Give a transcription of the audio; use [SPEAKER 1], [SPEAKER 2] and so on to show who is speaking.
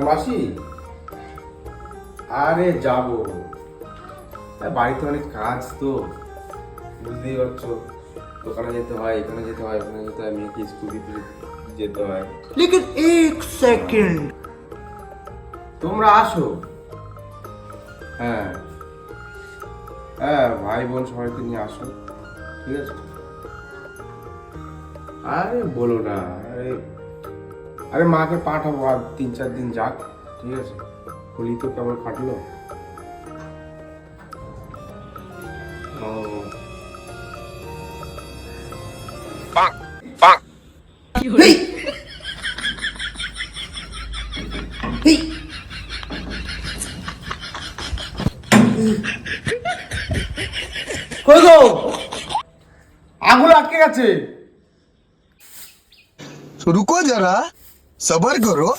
[SPEAKER 1] মাসি, আরে যাবো, বাড়িতে অনেক কাজ তো, বুঝতেই পারছো। দোকানে যেতে হয়, এখানে যেতে হয়, ওখানে যেতে হয়, মেয়েকে স্কুল দিতে যেতে হয়।
[SPEAKER 2] लेकिन एक सेकंड
[SPEAKER 1] তোমরা আসো। হ্যাঁ হ্যাঁ, ভাই বোন সবাইকে নিয়ে আসো, ঠিক আছে? আরে বলো না, আরে আরে মাকে পাঠাবো, আর 3-4 দিন যাক, ঠিক আছে? হোলি তো কেমন কাটলো। ও কই গো, আগুন আটকে গেছে।
[SPEAKER 3] रुको जरा सबर करो।